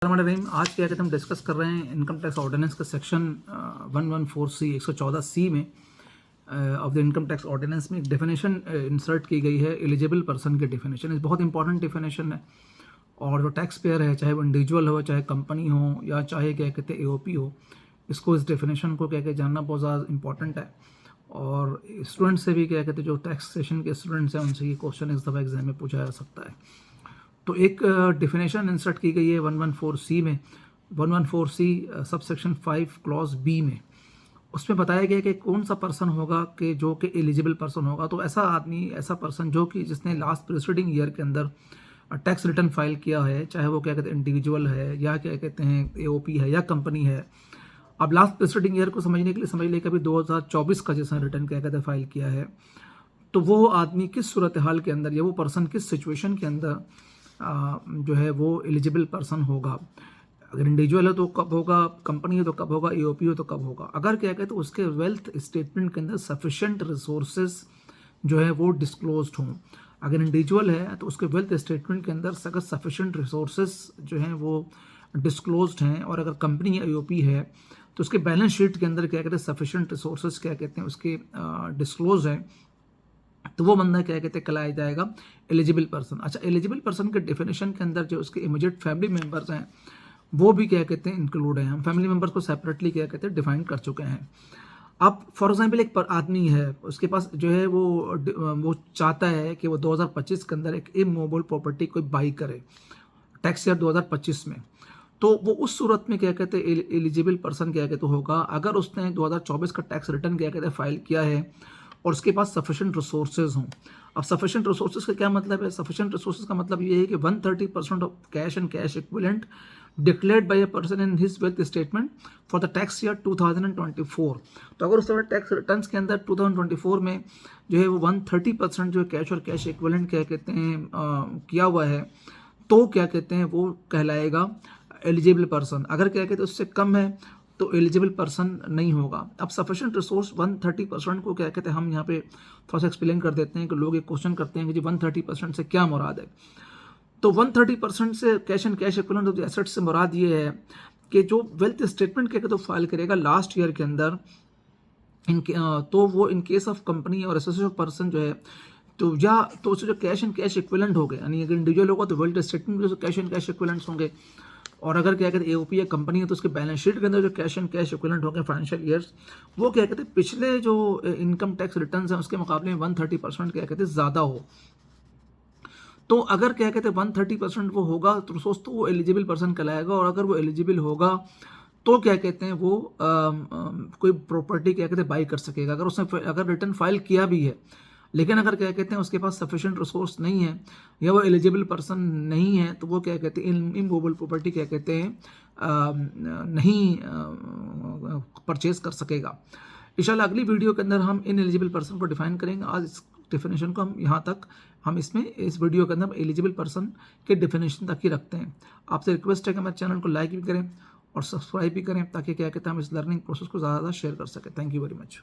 रहीम आज क्या कहते हैं हम डिस्कस कर रहे हैं इनकम टैक्स ऑर्डिनेंस का सेक्शन 114C 114C में of the income tax ordinance में एक डेफिनेशन इंसर्ट की गई है एलिजिबल पर्सन की डेफिनेशन। इस बहुत इंपॉर्टेंट डेफिनेशन है और जो टैक्स पेयर है चाहे वो इंडिविजुअल हो चाहे कंपनी हो या चाहे क्या कहते हैं AOP हो, इसको इस डेफिनेशन को क्या कहते जानना बहुत ज़्यादा इंपॉर्टेंट है। और स्टूडेंट से भी क्या कहते हैं जो टैक्सेशन के स्टूडेंट्स हैं उनसे ये क्वेश्चन इस दफ़ा एग्जाम में पूछा जा सकता है। तो एक डेफिनेशन इंसर्ट की गई है 114C में 114C sub section 5 clause B में। उसमें बताया गया कि कौन सा पर्सन होगा कि जो कि एलिजिबल पर्सन होगा। तो ऐसा आदमी, ऐसा पर्सन जो कि जिसने लास्ट प्रीसीडिंग ईयर के अंदर टैक्स रिटर्न फाइल किया है, चाहे वो क्या कहते हैं इंडिविजुअल है या क्या कहते हैं AOP है या कंपनी है। अब लास्ट प्रीसीडिंग ईयर को समझने के लिए समझ लें कि अभी 2024 का जिसने रिटर्न क्या कहते हैं फाइल किया है, तो वो आदमी किस सूरत हाल के अंदर या वो पर्सन किस सिचुएशन के अंदर जो है वो एलिजिबल पर्सन होगा। अगर इंडिविजुअल है तो कब होगा, कंपनी है तो कब होगा, AOP हो तो कब होगा। अगर क्या कहते हैं उसके वेल्थ स्टेटमेंट के अंदर सफिशेंट रिसोर्सेज जो है वो डिस्क्लोज्ड हों। अगर इंडिविजुअल है तो उसके वेल्थ स्टेटमेंट के अंदर अगर सफिशेंट रिसोर्सेज जो हैं वो डिस्क्लोज्ड हैं, और अगर कंपनी या AOP है तो उसके बैलेंस शीट के अंदर क्या कहते हैं सफिशेंट रिसोर्सेज क्या कहते हैं उसके डिस्क्लोज हैं, तो वो बंदा क्या कहते हैं कहलाया जाएगा एलिजिबल पर्सन। अच्छा, एलिजिबल पर्सन के डेफिनेशन के अंदर जो उसके इमीडिएट फैमिली मेंबर्स हैं वो भी क्या कहते हैं इंक्लूड हैं। हम फैमिली मेंबर्स को सेपरेटली क्या कहते हैं डिफाइन कर चुके हैं। अब फॉर एग्जांपल एक आदमी है, उसके पास जो है वो चाहता है कि वो 2025 के अंदर एक इमूवेबल प्रॉपर्टी कोई बाई करे टैक्स ईयर 2025 में। तो वो उस सूरत में क्या कहते हैं एलिजिबल पर्सन क्या कहते होगा अगर उसने 2024 का टैक्स रिटर्न क्या कहते हैं फाइल किया है और उसके पास सफिशेंट रिसोर्सेज हों। अब सफिशेंट रिसोर्सेज का क्या मतलब है? सफिशेंट रिसोर्सेज का मतलब ये है कि 130% of cash and cash equivalent declared by a person in his wealth statement for the tax year 2024। तो अगर उसने टैक्स रिटर्न्स के अंदर 2024 में जो है वो 130% जो कैश और कैश इक्विवेलेंट क्या कहते हैं किया हुआ है, तो क्या कहते हैं वो कहलाएगा एलिजिबल पर्सन। अगर क्या कहते हैं उससे कम है तो एलिजिबल पर्सन नहीं होगा। अब सफिशिएंट रिसोर्स 130% को क्या कहते हैं हम यहाँ पे थोड़ा सा एक्सप्लेन कर देते हैं कि लोग एक क्वेश्चन करते हैं कि जी 130% से क्या मुराद है। तो 130% से cash and cash equivalent of the assets से मुराद ये है कि जो वेल्थ स्टेटमेंट क्या कहते हैं फाइल करेगा लास्ट ईयर के अंदर तो वो इन केस ऑफ कंपनी और एसोसिएट पर्सन जो है तो या तो उससे जो कैश एंड कैश इक्विवेलेंट हो गए, यानी अगर इंडिविजुअल होगा तो वेल्थ स्टेटमेंट में कैश एंड कैश इक्विवेलेंट्स होंगे, और अगर क्या कहते हैं AOP या कंपनी है तो उसके बैलेंस शीट के अंदर जो कैश एंड कैश इक्विवेलेंट हो गए फाइनेंशियल ईयर्स, वो क्या कहते हैं पिछले जो इनकम टैक्स रिटर्न्स हैं उसके मुकाबले में 130% क्या कहते हैं ज़्यादा हो। तो अगर क्या कहते हैं 130% वो होगा तो रिसोर्स तो वो एलिजिबल पर्सन कहलाएगा। और अगर वो एलिजिबल होगा तो क्या कहते हैं वो कोई प्रॉपर्टी क्या कहते हैं बाई कर सकेगा। अगर उसने अगर रिटर्न फाइल किया भी है लेकिन अगर क्या कहते हैं उसके पास सफिशिएंट रिसोर्स नहीं है या वो एलिजिबल पर्सन नहीं है तो वो क्या कहते हैं इमूवेबल प्रॉपर्टी क्या कहते हैं नहीं परचेज कर सकेगा। इंशाल्लाह अगली वीडियो के अंदर हम इन एलिजिबल पर्सन को डिफाइन करेंगे। आज इस डेफिनेशन को हम यहाँ तक हम इसमें इस वीडियो के अंदर एलिजिबल पर्सन के डेफिनेशन तक ही रखते हैं। आपसे रिक्वेस्ट है कि हमारे चैनल को लाइक भी करें और सब्सक्राइब भी करें ताकि क्या कहते हैं हम इस लर्निंग प्रोसेस को ज़्यादा शेयर कर सकें। Thank you very much.